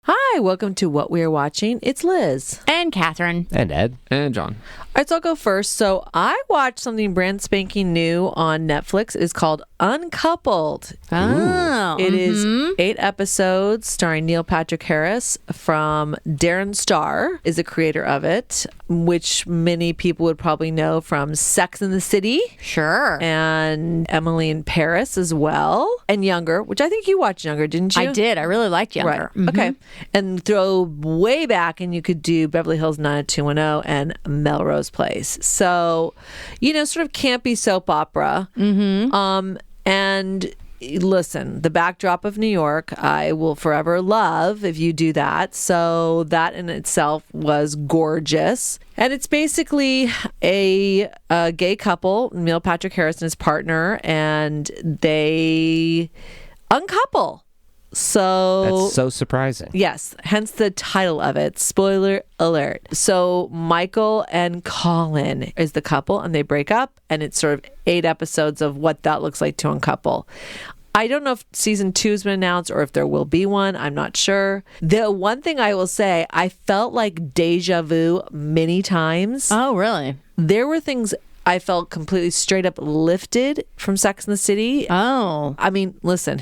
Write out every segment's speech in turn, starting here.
Hi, welcome to What We Are Watching. It's Liz. And Catherine. And Ed. And John. All right, so I'll go first. So I watched something brand spanking new on Netflix. It's called Uncoupled. Oh. It is 8 episodes starring Neil Patrick Harris from Darren Star is the creator of it, which many people would probably know from Sex and the City. Sure. And Emily in Paris as well. And Younger, which I think you watched Younger, didn't you? I did. I really liked Younger. Right. Okay. And throw way back and you could do Beverly Hills 90210 and Melrose Place. So, sort of campy soap opera. And listen, the backdrop of New York, I will forever love if you do that. So that in itself was gorgeous. And it's basically a gay couple, Neil Patrick Harris and his partner, and they uncouple. So that's so surprising. Yes, hence the title of it. Spoiler alert. So Michael and Colin is the couple and they break up, and it's sort of 8 episodes of what that looks like to uncouple. I don't know if season 2 has been announced or if there will be one. I'm not sure. The one thing I will say, I felt like deja vu many times. Oh, really? There were things I felt completely straight up lifted from Sex and the City. Oh. I mean, listen.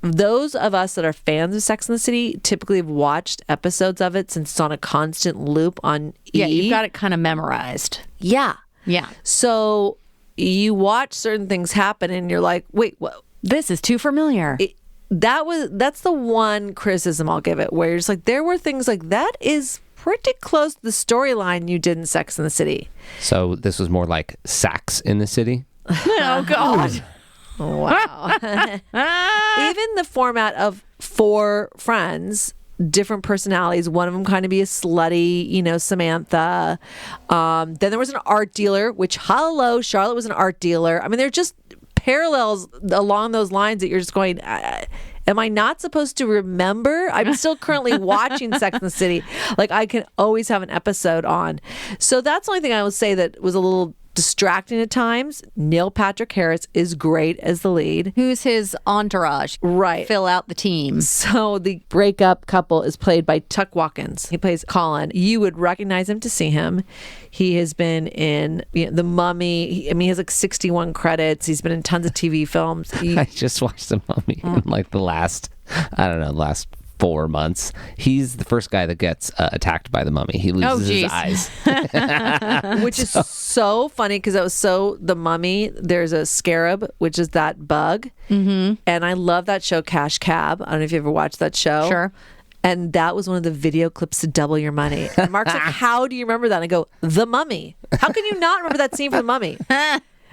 Those of us that are fans of Sex and the City typically have watched episodes of it since it's on a constant loop on E! Yeah, you've got it kind of memorized. Yeah. Yeah. So you watch certain things happen and you're like, wait, what? This is too familiar. That's the one criticism I'll give it, where you're just like, there were things like that is pretty close to the storyline you did in Sex and the City. So this was more like Sax in the City? Oh, God. Wow. Even the format of 4 friends, different personalities. One of them kind of be a slutty, Samantha. Then there was an art dealer, which, hello, Charlotte was an art dealer. I mean, they're just parallels along those lines that you're just going, am I not supposed to remember? I'm still currently watching Sex and the City. Like, I can always have an episode on. So that's the only thing I would say that was a little distracting at times. Neil Patrick Harris is great as the lead. Who's his entourage? Right. Fill out the team. So the breakup couple is played by Tuck Watkins. He plays Colin. You would recognize him to see him. He has been in The Mummy. He has like 61 credits. He's been in tons of TV films. I just watched The Mummy in like the last 4 months. He's the first guy that gets attacked by the mummy. He loses his eyes. Which is so funny because The Mummy, there's a scarab, which is that bug. And I love that show, Cash Cab. I don't know if you ever watched that show. Sure. And that was one of the video clips to double your money. And Mark's like, how do you remember that? And I go, The Mummy. How can you not remember that scene from The Mummy?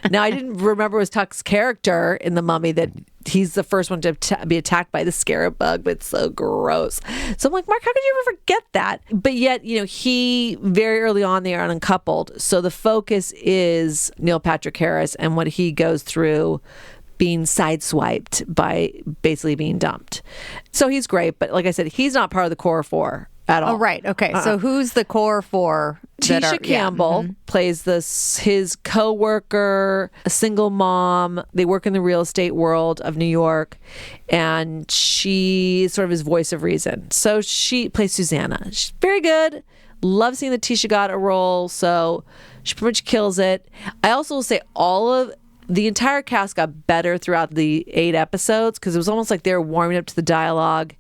Now, I didn't remember it was Tuck's character in The Mummy that he's the first one to be attacked by the scarab bug, but it's so gross. So I'm like, Mark, how could you ever forget that? But yet, he very early on they are uncoupled. So the focus is Neil Patrick Harris and what he goes through being sideswiped by basically being dumped. So he's great, but like I said, he's not part of the core 4 at all. Oh, right. Okay. So who's the core 4? Tisha Campbell plays his co-worker, a single mom. They work in the real estate world of New York, and she is sort of his voice of reason. So she plays Susanna. She's very good. Love seeing that Tisha got a role, so she pretty much kills it. I also will say the entire cast got better throughout the 8 episodes because it was almost like they were warming up to the dialogue,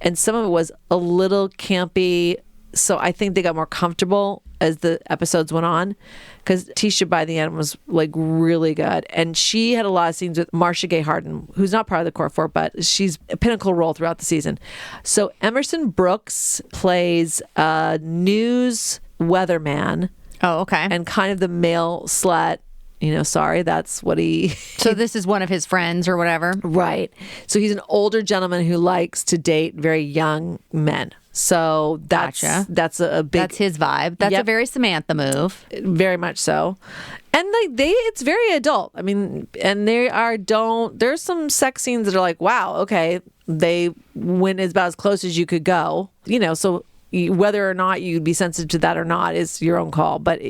and some of it was a little campy. So I think they got more comfortable as the episodes went on, because Tisha by the end was like really good, and she had a lot of scenes with Marcia Gay Harden, who's not part of the core 4, but she's a pinnacle role throughout the season. So Emerson Brooks plays a news weatherman. Oh, okay. And kind of the male slut. Sorry, that's what he... So this is one of his friends or whatever? Right. So he's an older gentleman who likes to date very young men. So that's Gotcha. That's a big... That's his vibe. That's a very Samantha move. Very much so. And it's very adult. I mean, and there's some sex scenes that are like, wow, okay, they went about as close as you could go. So whether or not you'd be sensitive to that or not is your own call. But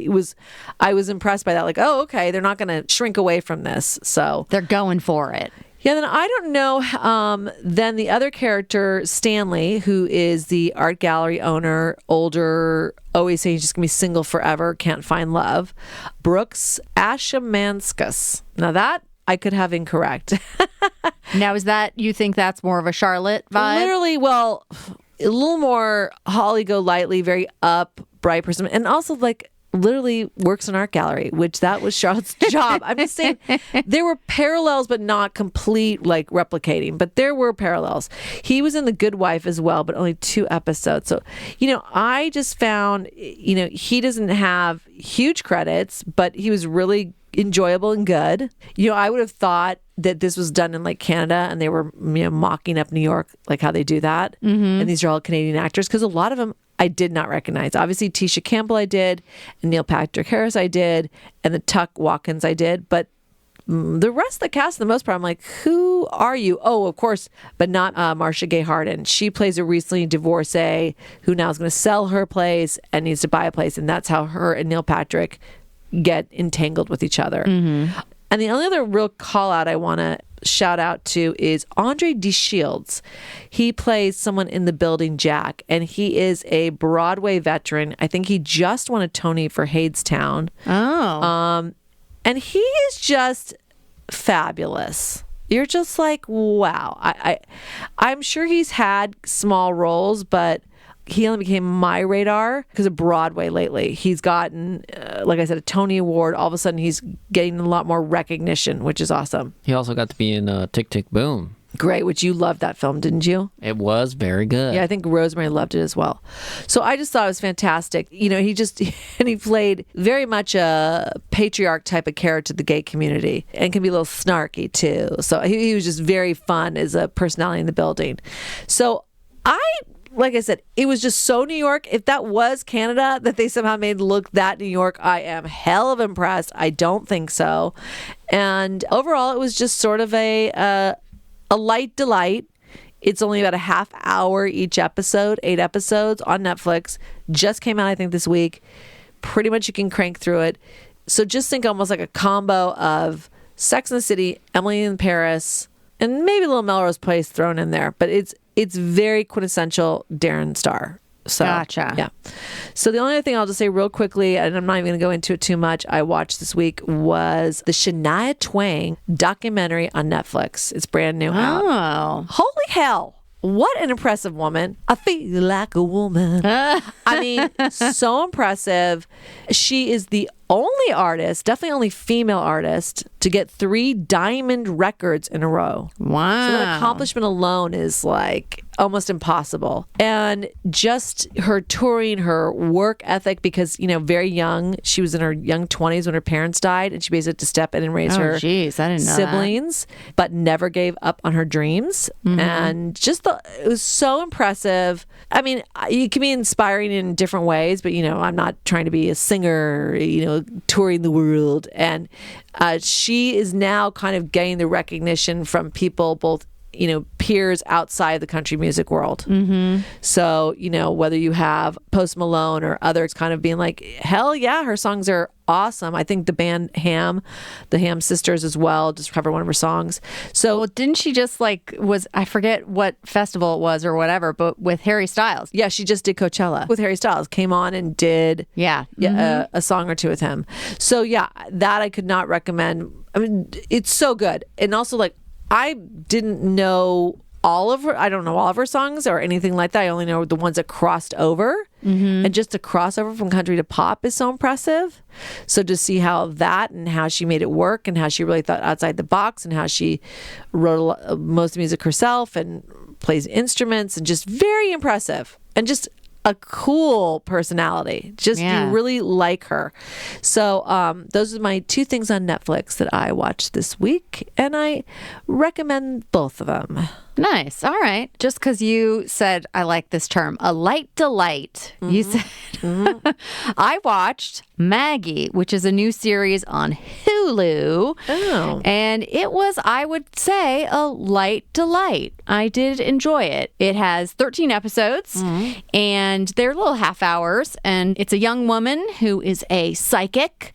I was impressed by that. Like, oh, okay, they're not going to shrink away from this. So they're going for it. Yeah, then I don't know. Then the other character, Stanley, who is the art gallery owner, older, always saying he's just going to be single forever, can't find love. Brooks Ashamanskas. Now that I could have incorrect. Now, is that, you think that's more of a Charlotte vibe? Literally, well, a little more Holly Golightly, very up, bright person. And also, like, literally works in art gallery, which that was Charlotte's job. I'm just saying there were parallels, but not complete, like, replicating. But there were parallels. He was in The Good Wife as well, but only 2 episodes. So, I just found, he doesn't have huge credits, but he was really enjoyable and good. I would have thought that this was done in like Canada and they were mocking up New York, like how they do that. Mm-hmm. And these are all Canadian actors, because a lot of them I did not recognize. Obviously, Tisha Campbell I did, and Neil Patrick Harris I did, and the Tuck Watkins I did. But the rest of the cast, for the most part, I'm like, who are you? Oh, of course, but not Marcia Gay Harden. She plays a recently divorcee who now is going to sell her place and needs to buy a place. And that's how her and Neil Patrick get entangled with each other. Mm-hmm. And the only other real call out I want to shout out to is Andre D. Shields. He plays someone in The Building, Jack, and he is a Broadway veteran. I think he just won a Tony for Hadestown. Oh. And he is just fabulous. You're just like, wow. I'm sure he's had small roles, but he only became my radar because of Broadway lately. He's gotten, like I said, a Tony Award. All of a sudden, he's getting a lot more recognition, which is awesome. He also got to be in Tick, Tick, Boom. Great, which you loved that film, didn't you? It was very good. Yeah, I think Rosemary loved it as well. So I just thought it was fantastic. He played very much a patriarch type of character to the gay community and can be a little snarky too. So he was just very fun as a personality in The Building. So like I said, it was just so New York. If that was Canada that they somehow made look that New York, I am hell of impressed. I don't think so. And overall, it was just sort of a light delight. It's only about a half hour each episode, 8 episodes on Netflix. Just came out, I think, this week. Pretty much you can crank through it. So just think almost like a combo of Sex and the City, Emily in Paris, and maybe a little Melrose Place thrown in there. But it's very quintessential Darren Star. So, gotcha. Yeah. So the only other thing I'll just say real quickly, and I'm not even going to go into it too much, I watched this week was the Shania Twain documentary on Netflix. It's brand new out. Oh. Holy hell. What an impressive woman. I feel like a woman. I mean, so impressive. She is the only artist, definitely only female artist, to get 3 diamond records in a row. Wow. So that accomplishment alone is like almost impossible. And just her touring, her work ethic, because, very young, she was in her young 20s when her parents died, and she basically had to step in and raise her I didn't know siblings, but never gave up on her dreams. Mm-hmm. And just it was so impressive. I mean, it can be inspiring in different ways, but, I'm not trying to be a singer, touring the world. And she is now kind of getting the recognition from people, both peers outside the country music world. Mm-hmm. So, whether you have Post Malone or others kind of being like, hell yeah, her songs are awesome. I think the band the Ham Sisters as well, just cover one of her songs. So didn't she just I forget what festival it was or whatever, but with Harry Styles. Yeah, she just did Coachella with Harry Styles, came on and did mm-hmm. a song or 2 with him. So yeah, that I could not recommend. I mean, it's so good. And also I didn't know I don't know all of her songs or anything like that. I only know the ones that crossed over. Mm-hmm. And just the crossover from country to pop is so impressive. So to see how she made it work and how she really thought outside the box and how she wrote most of the music herself and plays instruments, and just very impressive. And just a cool personality. Just you really like her. So those are my 2 things on Netflix that I watched this week, and I recommend both of them. Nice. All right. Just because you said, I like this term, a light delight. Mm-hmm. You said, mm-hmm. I watched Maggie, which is a new series on Hulu. Oh. And it was, I would say, a light delight. I did enjoy it. It has 13 episodes, mm-hmm. and they're little half hours. And it's a young woman who is a psychic,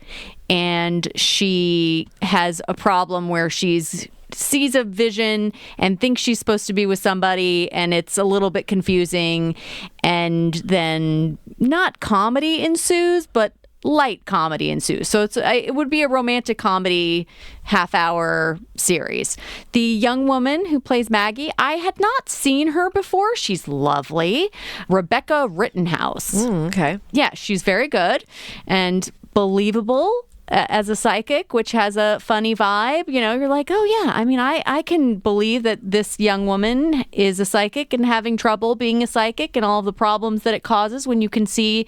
and she has a problem where she's sees a vision and thinks she's supposed to be with somebody, and it's a little bit confusing, and then not comedy ensues, but light comedy ensues. So it would be a romantic comedy half-hour series. The young woman who plays Maggie, I had not seen her before. She's lovely. Rebecca Rittenhouse. Okay. Yeah, she's very good and believable as a psychic, which has a funny vibe. You know, you're like, oh yeah, I mean, I can believe that this young woman is a psychic and having trouble being a psychic and all of the problems that it causes when you can see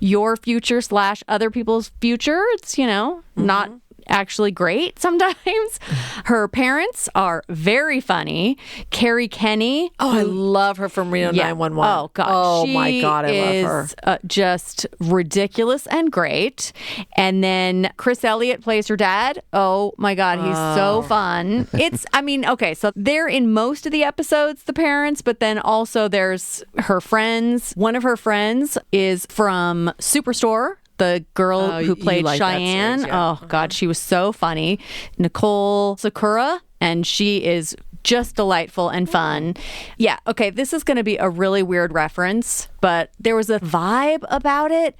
your future / other people's future. It's, you know, not actually great sometimes. Her parents are very funny. Carrie Kenny. Oh, I love her from Reno 911. Oh, God. Oh, my God. I love her. Just ridiculous and great. And then Chris Elliott plays her dad. Oh, my God. He's so fun. Okay, so they're in most of the episodes, the parents, but then also there's her friends. One of her friends is from Superstore. The girl who played Cheyenne. Series, yeah. Oh, God, she was so funny. Nicole Sakura, and she is just delightful and fun. Yeah, okay, this is going to be a really weird reference, but there was a vibe about it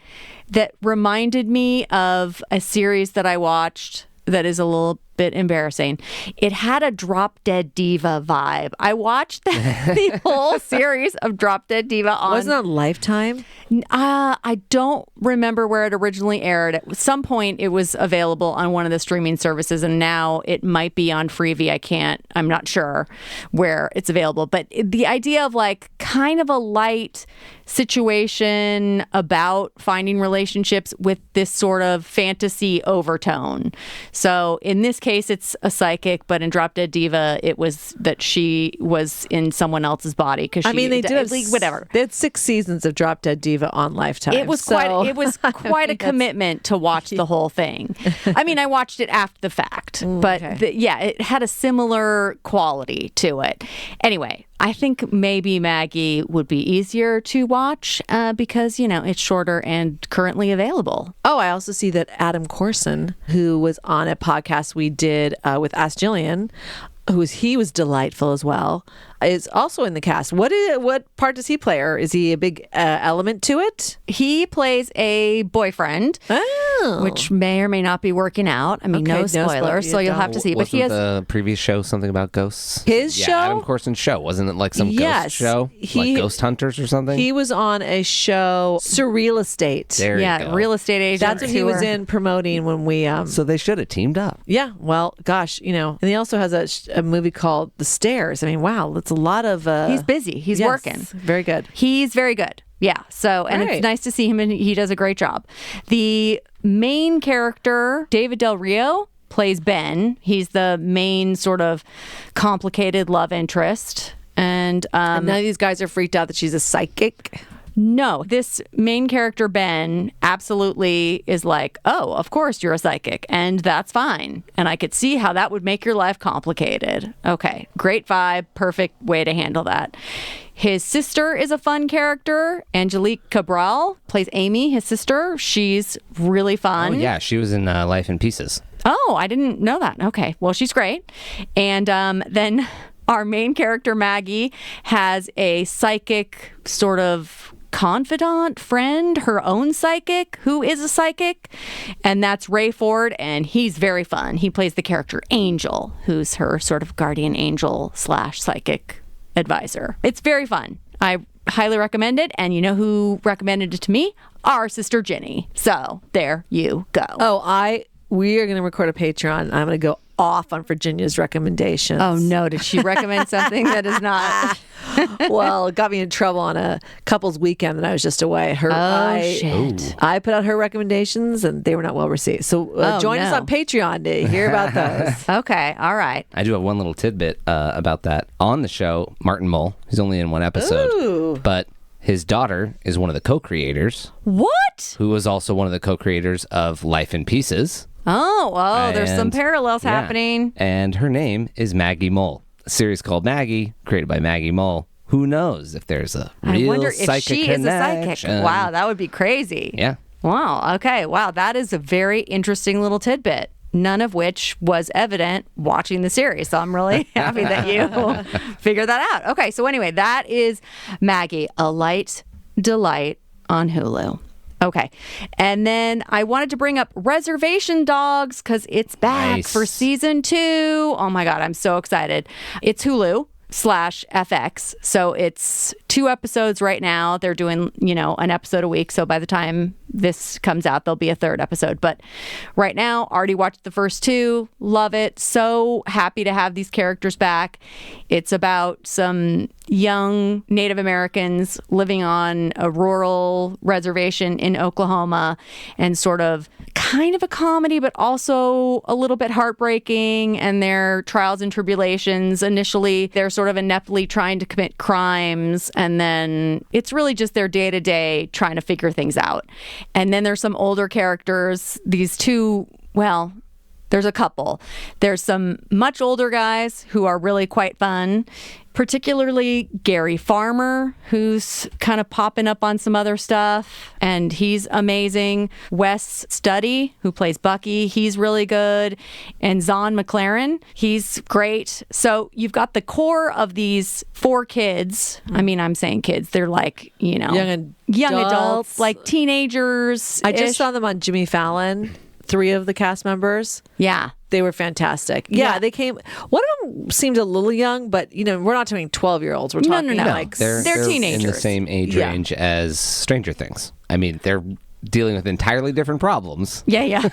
that reminded me of a series that I watched that is a little bit embarrassing. It had a Drop Dead Diva vibe. I watched the whole series of Drop Dead Diva on... Wasn't that Lifetime? I don't remember where it originally aired. At some point, it was available on one of the streaming services, and now it might be on Freevee. I'm not sure where it's available. But the idea of like kind of a light situation about finding relationships with this sort of fantasy overtone. So in this case, it's a psychic, but in Drop Dead Diva, it was that she was in someone else's body. They did have whatever. They had 6 seasons of Drop Dead Diva on Lifetime. It was quite a commitment to watch the whole thing. I mean, I watched it after the fact, but it had a similar quality to it. Anyway, I think maybe Maggie would be easier to watch because, you know, it's shorter and currently available. Oh, I also see that Adam Corson, who was on a podcast we did with Ask Jillian, he was delightful as well, is also in the cast. What part does he play, or is he a big element to it? He plays a boyfriend, which may or may not be working out. I mean, no spoilers, so you'll have to see. But he has the previous show something about ghosts. His show, Adam Corson's show, wasn't it like some ghost show, like Ghost Hunters or something? He was on a show, Surreal Estate. There you go. Real estate agent. That's what he was in promoting when we. So they should have teamed up. Yeah, well, gosh, you know, and he also has a movie called The Stairs. I mean, wow, that's a lot of. He's busy. He's working. Very good. He's very good. Yeah. So, and it's nice to see him, and he does a great job. The main character, David Del Rio, plays Ben. He's the main sort of complicated love interest. And none of these guys are freaked out that she's a psychic. No, this main character, Ben, absolutely is like, oh, of course you're a psychic, and that's fine. And I could see how that would make your life complicated. Okay, great vibe, perfect way to handle that. His sister is a fun character. Angelique Cabral plays Amy, his sister. She's really fun. Oh, yeah, she was in Life in Pieces. Oh, I didn't know that. Okay, well, she's great. And then our main character, Maggie, has a psychic sort of confidant friend, her own psychic, who is a psychic, and that's Ray Ford, and he's very fun. He plays the character Angel, who's her sort of guardian angel / psychic advisor. It's very fun. I highly recommend it, and you know who recommended it to me? Our sister Ginny. So there you go. We are going to record a Patreon. I'm going to go off on Virginia's recommendations. Oh no, did she recommend something that is not? Well, it got me in trouble on a couple's weekend that I was just away. Shit. I put out her recommendations and they were not well received. So join us on Patreon to hear about those. Okay, all right. I do have one little tidbit about that. On the show, Martin Mull, he's only in one episode, but his daughter is one of the co-creators. What? Who was also one of the co-creators of Life in Pieces. There's some parallels happening. And her name is Maggie Mull. A series called Maggie, created by Maggie Mull. Who knows if there's a real I wonder if psychic she connection. is a psychic. Wow, that would be crazy. Yeah. Wow. Okay. Wow, that is a very interesting little tidbit. none of which was evident watching the series. So I'm really happy that you figured that out. Okay, so anyway, that is Maggie, a light delight on Hulu. Okay, and then I wanted to bring up Reservation Dogs because it's back for season 2. Oh my God, I'm so excited. It's Hulu/FX. So it's 2 episodes right now. They're doing, an episode a week. So by the time this comes out, there'll be a 3rd episode. But right now, already watched the first 2. Love it. So happy to have these characters back. It's about some young Native Americans living on a rural reservation in Oklahoma, and kind of a comedy, but also a little bit heartbreaking, and their trials and tribulations. Initially, they're sort of ineptly trying to commit crimes, and then it's really just their day-to-day trying to figure things out. And then there's some older characters. These 2, well, there's a couple. There's some much older guys who are really quite fun, particularly Gary Farmer, who's kind of popping up on some other stuff, and he's amazing. Wes Studi, who plays Bucky, he's really good. And Zahn McLaren, he's great. So you've got the core of these 4 kids. I mean, I'm saying kids. They're like, young adults, like teenagers. I just saw them on Jimmy Fallon. 3 of the cast members. Yeah. They were fantastic. Yeah, they came. One of them seemed a little young, but we're not talking 12-year-olds. We're talking like they're teenagers in the same age range as Stranger Things. I mean, they're dealing with entirely different problems. Yeah.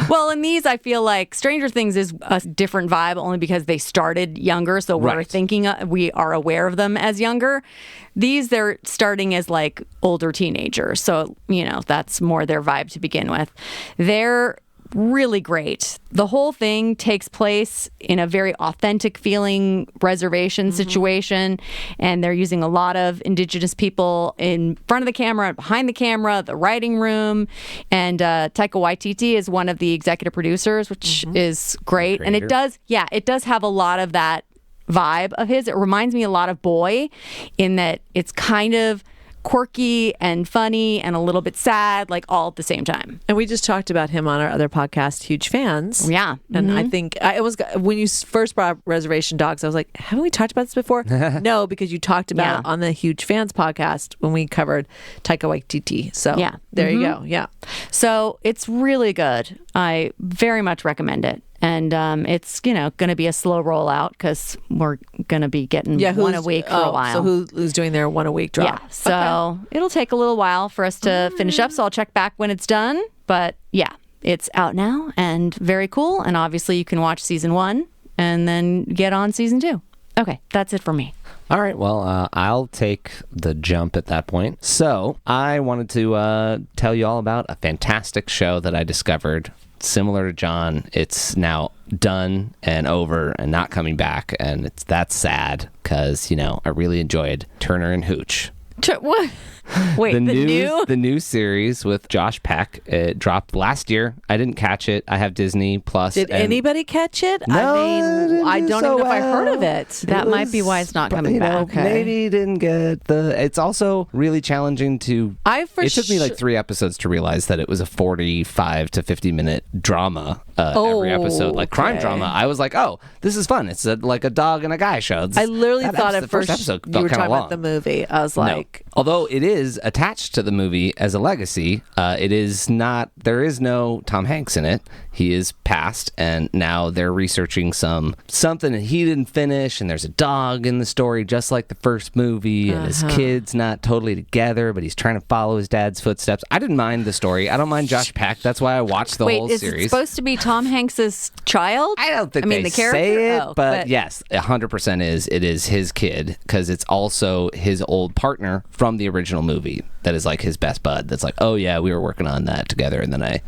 Well, in these, I feel like Stranger Things is a different vibe only because they started younger, so we're thinking we are aware of them as younger. These, they're starting as like older teenagers, so that's more their vibe to begin with. They're really great. The whole thing takes place in a very authentic feeling reservation situation, and they're using a lot of indigenous people in front of the camera, behind the camera, the writing room, and Taika Waititi is one of the executive producers, which is great. And it does have a lot of that vibe of his. It reminds me a lot of Boy in that it's kind of quirky and funny and a little bit sad, like all at the same time. And we just talked about him on our other podcast, Huge Fans. Yeah. And I think it was when you first brought up Reservation Dogs, I was like, haven't we talked about this before? No, because you talked about it on the Huge Fans podcast when we covered Taika Waititi. So there you go. Yeah. So it's really good. I very much recommend it. And it's, going to be a slow rollout because we're going to be getting one a week for a while. So who's doing their 1 a week drop? Yeah. So it'll take a little while for us to finish up. So I'll check back when it's done. But yeah, it's out now and very cool. And obviously you can watch season 1 and then get on season 2. Okay. That's it for me. All right. Well, I'll take the jump at that point. So I wanted to tell you all about a fantastic show that I discovered. Similar to John, it's now done and over and not coming back, and that's sad because I really enjoyed Turner and Hooch. What? Wait, the new series with Josh Peck. It dropped last year. I didn't catch it. I have Disney Plus. Did anybody catch it? No, I don't even know if I heard of it. That might be why it's not coming back. Maybe didn't get the. It's also really challenging to. It took me like 3 episodes to realize that it was a 45 to 50-minute drama. Every episode, like crime drama. I was like, oh, this is fun. It's like a dog and a guy show. I literally thought at first episode you were talking long. about the movie. I was like, no. Although it is attached to the movie as a legacy, it is not. There is no Tom Hanks in it. He is passed, and now they're researching something that he didn't finish, and there's a dog in the story, just like the first movie, and his kid's not totally together, but he's trying to follow his dad's footsteps. I didn't mind the story. I don't mind Josh Peck. That's why I watched the whole series. Wait, is it supposed to be Tom Hanks's child? I don't think they say it, but yes, 100% is. It is his kid, because it's also his old partner from the original movie that is like his best bud. That's like, oh yeah, we were working on that together, and then I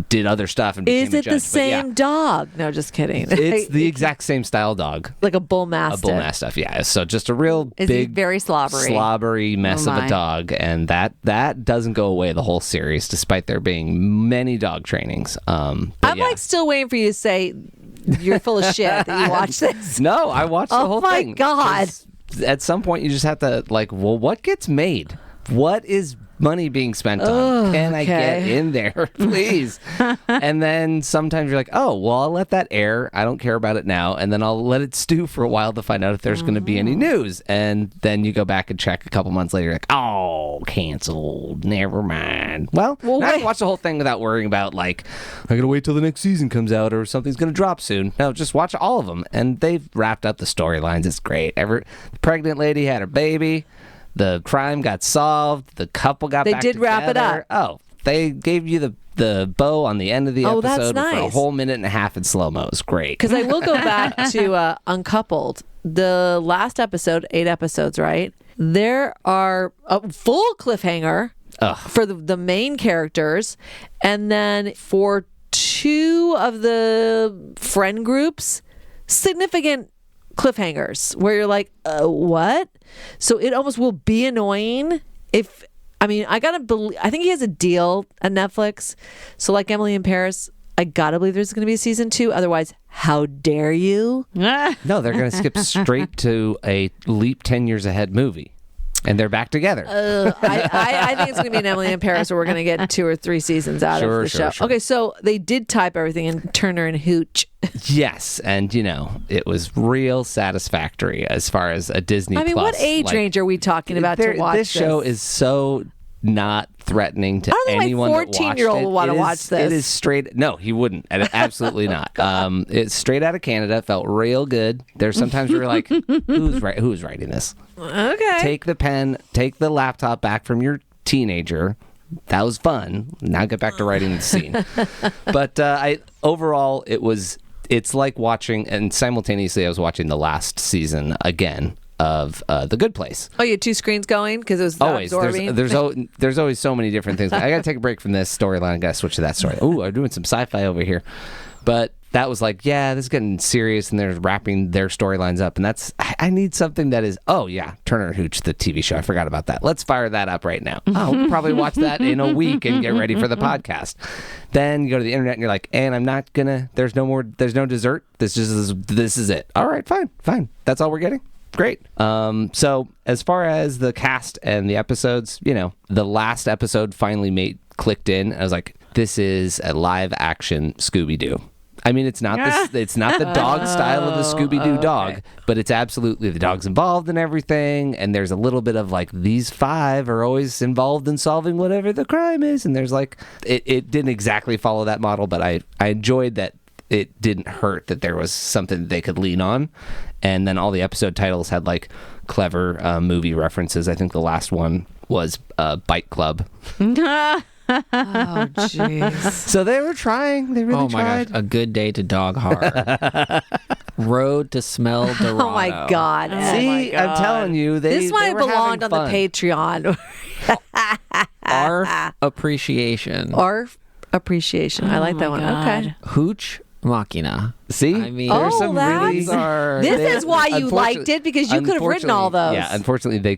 did other stuff and became Is it a judge. the same dog? No, just kidding. It's the exact same style dog. Like a bull mastiff. A bull mastiff, yeah. So just a real big, very slobbery mess of a dog, and that doesn't go away the whole series, despite there being many dog trainings. I'm like still waiting for you to say you're full of shit that you watched this. No, I watched the whole thing. Oh my God. At some point, you just have to well, what gets made? What is money being spent on? Can I get okay. in there, please? And then sometimes you're like, oh, well, I'll let that air. I don't care about it now. And then I'll let it stew for a while to find out if there's going to be any news. And then you go back and check a couple months later, like, oh, canceled. Never mind. Well now I can watch the whole thing without worrying about, like, I got to wait till the next season comes out or something's going to drop soon. No, just watch all of them. And they've wrapped up the storylines. It's great. The pregnant lady had her baby. The crime got solved. The couple got They back did together. wrap it up. Oh, they gave you the bow on the end of the Oh, that's episode for a nice. whole minute and a half in slow-mo. It's great. Because I will go back to Uncoupled. The last episode, 8 episodes, right? There are a full cliffhanger for the main characters. And then for 2 of the friend groups, significant cliffhangers where you're like, what? So it almost will be annoying if, I mean, I think he has a deal at Netflix. So like Emily in Paris, I gotta believe there's going to be a season 2. Otherwise, how dare you? No, they're going to skip straight to a Leap 10 Years Ahead movie. And they're back together. I think it's going to be an Emily in Paris where we're going to get 2 or 3 seasons out of the show. Sure. Okay, so they did type everything in Turner and Hooch. Yes, and it was real satisfactory as far as a Disney I mean, Plus. what age range are we talking about to watch this show is so not threatening to I don't think anyone my that watched 14-year-old will want to watch this. It is straight. No, he wouldn't. Absolutely not. It's straight out of Canada. Felt real good. There's sometimes you're like, who's writing this? Okay. Take the pen. Take the laptop back from your teenager. That was fun. Now get back to writing the scene. But overall, it's like watching, and simultaneously I was watching the last season again of The Good Place. Oh, you had 2 screens going because it was Always. absorbing. There's always so many different things. I got to take a break from this storyline. I got to switch to that story. Oh, I'm doing some sci-fi over here. But that was like, yeah, this is getting serious, and they're wrapping their storylines up. And I need something that is, oh, yeah, Turner and Hooch, the TV show. I forgot about that. Let's fire that up right now. I'll probably watch that in a week and get ready for the podcast. Then you go to the internet, and you're like, and I'm not going to, there's no dessert. This is it. All right, fine. That's all we're getting. Great. So as far as the cast and the episodes, the last episode finally clicked in. I was like, this is a live action Scooby-Doo. I mean, it's not it's not the dog style of the Scooby-Doo dog, but it's absolutely the dog's involved in everything. And there's a little bit of like, these 5 are always involved in solving whatever the crime is. And there's like, it didn't exactly follow that model, but I enjoyed that. It didn't hurt that there was something they could lean on. And then all the episode titles had like clever movie references. I think the last one was Bite Club. Oh, jeez. So they were trying. They really tried. Oh my gosh, A Good Day to Dog Horror. Road to Smell Dorado. Oh, my God. See, I'm telling you, This might they have were belonged having on the fun. Patreon. Our appreciation. Our appreciation. I like that one. God. Okay. Hooch Machina. See, I mean, there's some really. This is why you liked it, because you could have written all those. Yeah, unfortunately, they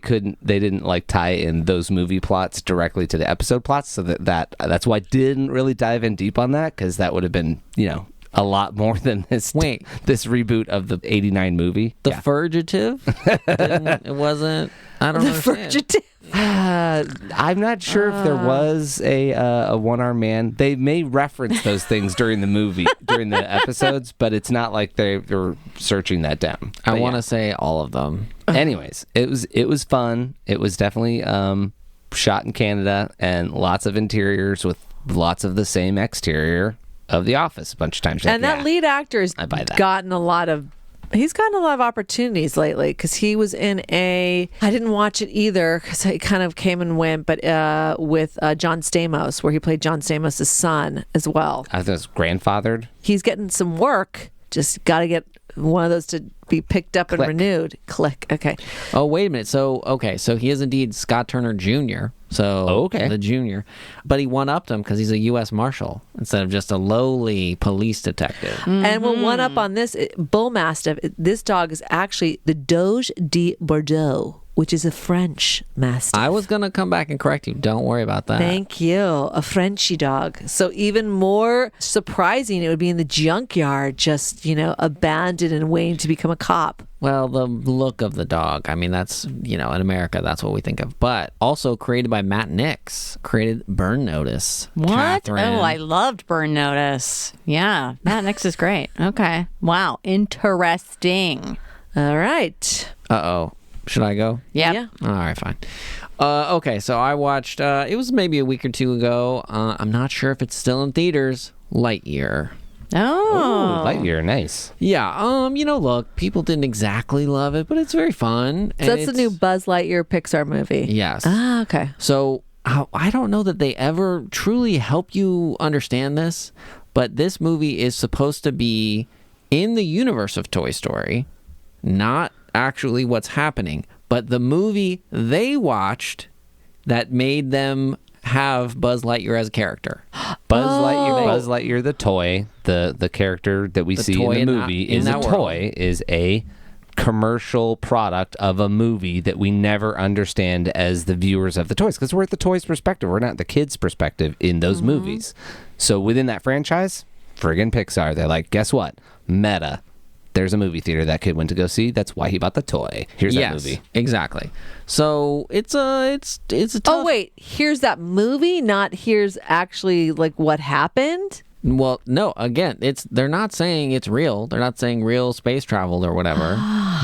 didn't like tie in those movie plots directly to the episode plots, so that's why I didn't really dive in deep on that, because that would have been a lot more than this. Wait. This reboot of the '89 movie. The Fugitive? It wasn't. I don't know. The Fugitive. I'm not sure if there was a one-armed man. They may reference those things during the episodes, but it's not like they were searching that down. I want to say all of them. Anyways, it was fun. It was definitely shot in Canada, and lots of interiors with lots of the same exterior of The Office a bunch of times. And that lead actor has I buy that. He's gotten a lot of opportunities lately, because he was in I didn't watch it either because it kind of came and went, but with John Stamos, where he played John Stamos' son as well. I think it was grandfathered. He's getting some work. Just got to get one of those to be picked up and renewed. Click. Okay. Oh, wait a minute. So he is indeed Scott Turner Jr. So the junior, but he one-upped him because he's a U.S. Marshal instead of just a lowly police detective. And we'll one-up on this. Bull Mastiff, this dog is actually the Doge de Bordeaux. which is a French Mastiff. I was going to come back and correct you. Don't worry about that. Thank you. A Frenchie dog. So even more surprising, it would be in the junkyard, just, abandoned and waiting to become a cop. Well, the look of the dog. I mean, that's, in America, that's what we think of. But also created by Matt Nix, created Burn Notice. What? Catherine. Oh, I loved Burn Notice. Yeah, Matt Nix is great. Okay. Wow. Interesting. All right. Uh-oh. Should I go? Yep. Yeah. All right, fine. Okay, so I watched, it was maybe a week or two ago. I'm not sure if it's still in theaters. Lightyear. Oh. Ooh, Lightyear, nice. Yeah, look, people didn't exactly love it, but it's very fun. So that's the new Buzz Lightyear Pixar movie. Yes. Ah, okay. So I don't know that they ever truly help you understand this, but this movie is supposed to be in the universe of Toy Story, not actually what's happening, but the movie they watched that made them have Buzz Lightyear as a character. Buzz Lightyear, the toy, the character that we see in the movie is a toy, is a commercial product of a movie that we never understand as the viewers of the toys, because we're at the toys' perspective. We're not the kids' perspective in those movies. So within that franchise, friggin' Pixar, they're like, guess what? Meta. There's a movie theater that kid went to go see. That's why he bought the toy. Here's that movie. Exactly. So it's a tough... Oh, wait. Here's that movie, not here's actually like what happened? Well, no, again, they're not saying it's real. They're not saying real space travel or whatever.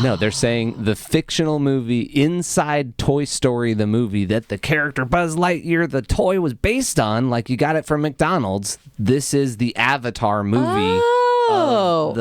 No, they're saying the fictional movie inside Toy Story, the movie that the character Buzz Lightyear, the toy, was based on, like you got it from McDonald's. This is the Avatar movie. Oh.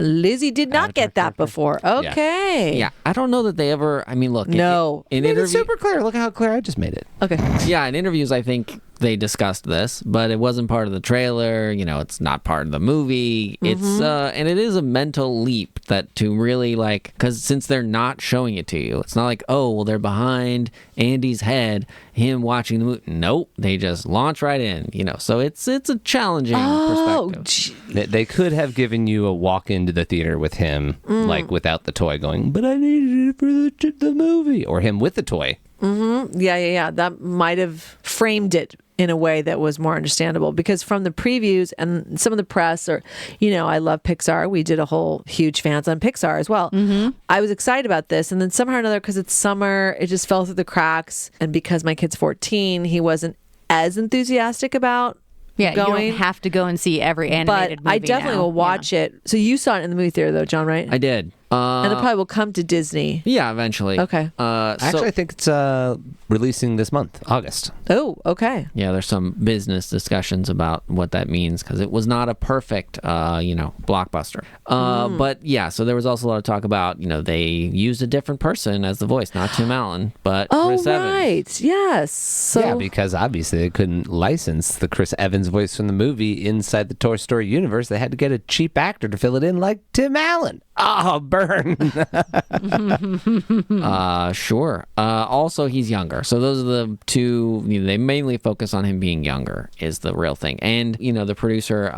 Lizzie did not get that before. Okay. Yeah, I don't know that they ever... I mean, look... No. In interviews, super clear. Look how clear I just made it. Okay. Yeah, in interviews, I think they discussed this, but it wasn't part of the trailer. It's not part of the movie. It's and it is a mental leap that to really because since they're not showing it to you, it's not like, oh, well, they're behind Andy's head, him watching the movie. Nope, they just launch right in. So it's a challenging perspective. They could have given you a walk into the theater with him, without the toy, going, but I needed it for the movie, or him with the toy. Mm-hmm. Yeah. That might have framed it in a way that was more understandable, because from the previews and some of the press, or, I love Pixar. We did a whole huge fans on Pixar as well. Mm-hmm. I was excited about this. And then somehow or another, because it's summer, it just fell through the cracks. And because my kid's 14, he wasn't as enthusiastic about going. You don't have to go and see every animated movie. But I definitely will watch it. So you saw it in the movie theater though, John, right? I did. And it probably will come to Disney. Yeah, eventually. Okay. Actually, I think it's releasing this month, August. Oh, okay. Yeah, there's some business discussions about what that means, because it was not a perfect, blockbuster. But yeah, so there was also a lot of talk about, they used a different person as the voice, not Tim Allen, but Chris Evans. Right. Yes. So... Yeah, because obviously they couldn't license the Chris Evans voice from the movie inside the Toy Story universe. They had to get a cheap actor to fill it in, like Tim Allen. Oh, burn. Sure. Also, he's younger. So those are the two, they mainly focus on him being younger is the real thing. And, the producer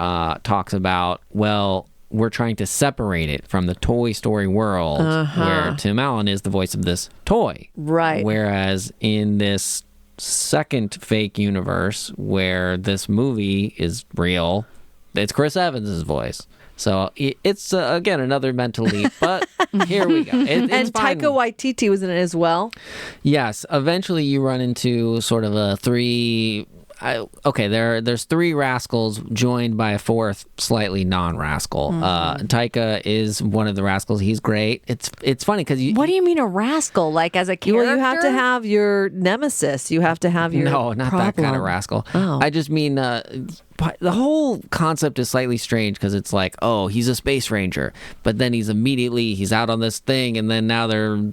talks about, well, we're trying to separate it from the Toy Story world where Tim Allen is the voice of this toy. Right. Whereas in this second fake universe where this movie is real, it's Chris Evans' voice. So it's, again, another mental leap, but here we go. And Taika Waititi was in it as well? Yes. Eventually you run into sort of a there's three rascals joined by a fourth slightly non-rascal. Taika is one of the rascals. He's great. It's funny because What do you mean a rascal? Like as a character? Well, you have to have your nemesis. You have to have your No, not problem. that kind of rascal. Oh. I just mean the whole concept is slightly strange because it's like, oh, he's a space ranger, but then he's out on this thing, and then now they're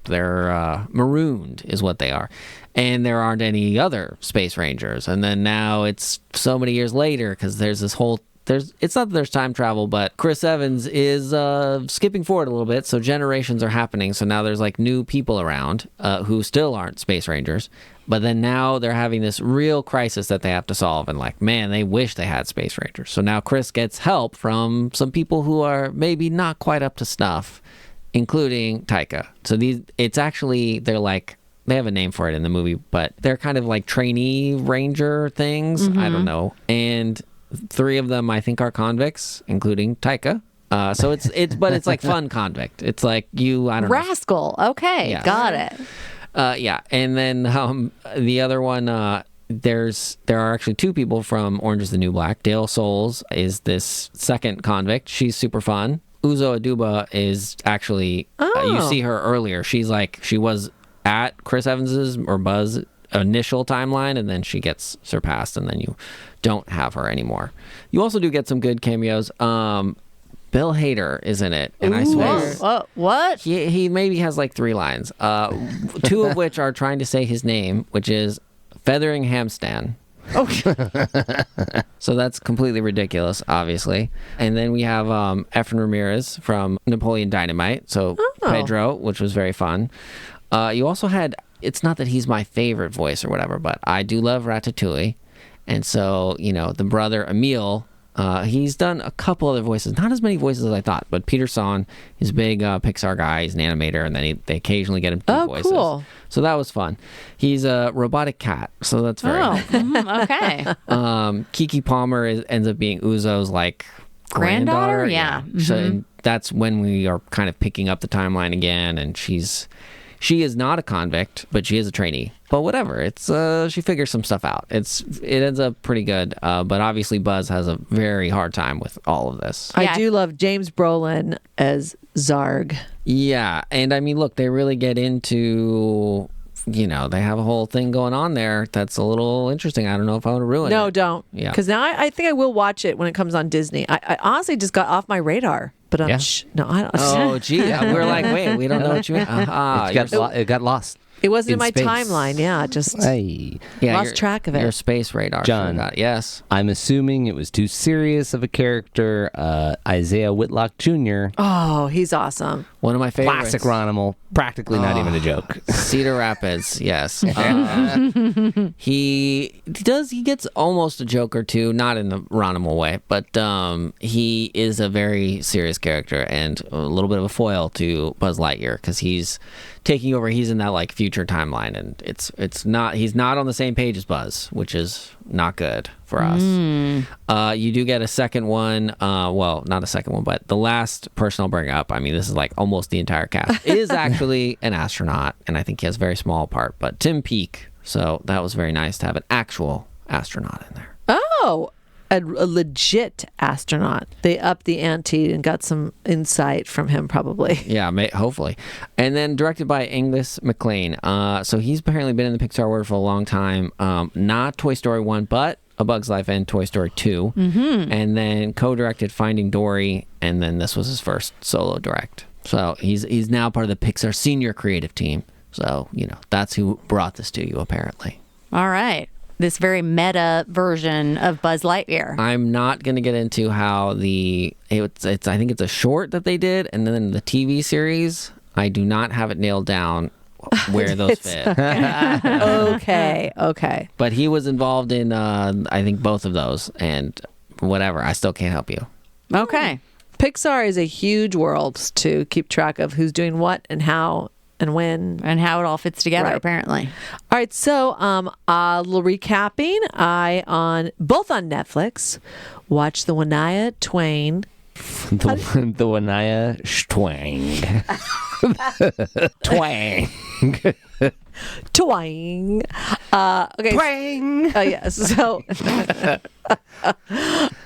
they're marooned is what they are. And there aren't any other space rangers. And then now it's so many years later because there's this whole... It's not that there's time travel, but Chris Evans is skipping forward a little bit, so generations are happening. So now there's new people around who still aren't space rangers. But then now they're having this real crisis that they have to solve. And man, they wish they had space rangers. So now Chris gets help from some people who are maybe not quite up to snuff. including Taika. So they're like, they have a name for it in the movie, but they're kind of like trainee ranger things. I don't know. And 3 of them, I think, are convicts, including Taika. So it's like fun convict. It's like I don't know. Rascal. Okay, Yes. got it. Yeah, and then the other one, there are actually 2 people from Orange is the New Black. Dale Souls is this second convict. She's super fun. Uzo Aduba is actually, you see her earlier. She was at Chris Evans's or Buzz initial timeline, and then she gets surpassed, and then you don't have her anymore. You also do get some good cameos. Bill Hader is in it, and I swear, What? he maybe has like 3 lines, 2 of which are trying to say his name, which is Featheringham Stan. So that's completely ridiculous, obviously. And then we have Efren Ramirez from Napoleon Dynamite, so Pedro, which was very fun. You also had, it's not that he's my favorite voice or whatever, but I do love Ratatouille. And so, the brother Emile, he's done a couple other voices, not as many voices as I thought, but Peter Son, he's a big Pixar guy, he's an animator, and then they occasionally get him to do voices. Cool. So that was fun. He's a robotic cat, so that's very nice. Okay. Kiki Palmer ends up being Uzo's like granddaughter. Yeah. So and that's when we are kind of picking up the timeline again, and she is not a convict, but she is a trainee. But whatever, it's she figures some stuff out. It ends up pretty good. But obviously Buzz has a very hard time with all of this. Yeah. I do love James Brolin as Zarg. Yeah, and I mean, look, they really get into, they have a whole thing going on there that's a little interesting. I don't know if I want to ruin it. No, don't. Yeah. Because now I think I will watch it when it comes on Disney. I honestly just got off my radar. But I'm Yeah. no, I don't. Oh, gee, we're like, wait, we don't know what you mean. It got lost. It wasn't in in my space. timeline. Yeah, just Hey. lost track of it. Your space radar. John. Forgot. Yes. I'm assuming it was too serious of a character. Isaiah Whitlock Jr., Oh, he's awesome. One of my favorites. classic Ronimal, practically not even a joke. Cedar Rapids, yes. He gets almost a joke or two, not in the Ronimal way, but he is a very serious character and a little bit of a foil to Buzz Lightyear because he's taking over. He's in that like future timeline, and he's not on the same page as Buzz, which is not good for us. You do get a second one. Well, not a second one, but the last person I'll bring up, I mean, this is like almost the entire cast, is actually an astronaut, and I think he has a very small part, but Tim Peake. So that was very nice to have an actual astronaut in there. Oh, a legit astronaut. They upped the ante and got some insight from him, probably. Yeah, hopefully. And then directed by Angus MacLean. So he's apparently been in the Pixar world for a long time. Not Toy Story 1, but A Bug's Life and Toy Story 2. Mm-hmm. And then co-directed Finding Dory, and then this was his first solo direct. So he's now part of the Pixar senior creative team. So, that's who brought this to you, apparently. All right. This very meta version of Buzz Lightyear. I'm not going to get into how I think it's a short that they did, and then the TV series, I do not have it nailed down where those fit. Okay. But he was involved in, I think, both of those, and whatever. I still can't help you. Okay. Pixar is a huge world to keep track of who's doing what and how and when. And how it all fits together, Right. apparently. All right, so a little recapping. Both on Netflix, watch the Shania Twain. the Shania Twang. Twang. Okay. Twang. Oh, yes. So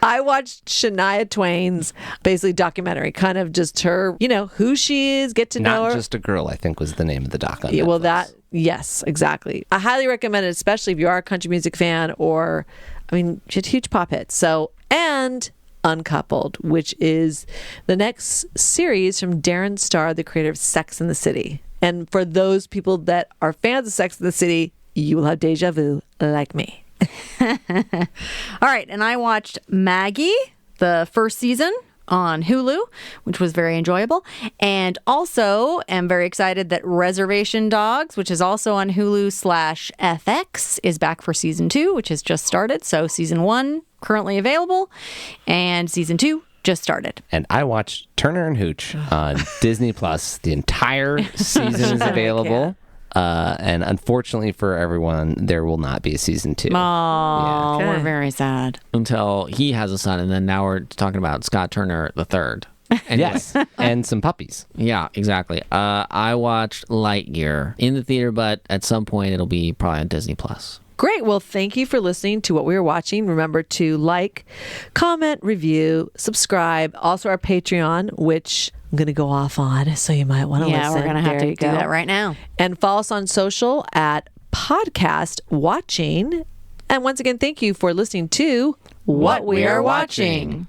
I watched Shania Twain's basically documentary, kind of just her, who she is, get to know Not her. Just a Girl, I think, was the name of the doc on Yeah, well, Netflix. yes, exactly. I highly recommend it, especially if you are a country music fan she had huge pop hits. So, and Uncoupled, which is the next series from Darren Star, the creator of Sex and the City. And for those people that are fans of Sex and the City, you will have deja vu like me. All right. And I watched Maggie, the first season on Hulu, which was very enjoyable. And also am very excited that Reservation Dogs, which is also on Hulu/FX, is back for season 2, which has just started. So season 1 currently available, and season 2 just started. And I watched Turner and Hooch on Disney Plus. The entire season is available. And unfortunately for everyone, there will not be a season 2. Oh, Okay. we're very sad. Until he has a son, and then now we're talking about Scott Turner the third. Anyway. Yes, and some puppies. Yeah, exactly. I watched Lightyear in the theater, but at some point it'll be probably on Disney Plus. Great. Well, thank you for listening to what we were watching. Remember to like, comment, review, subscribe. Also our Patreon, which I'm going to go off on, so you might want to listen. Yeah, we're going to have There to you do go. that right now. And follow us on social at Podcast Watching. And once again, thank you for listening to What We Are Watching.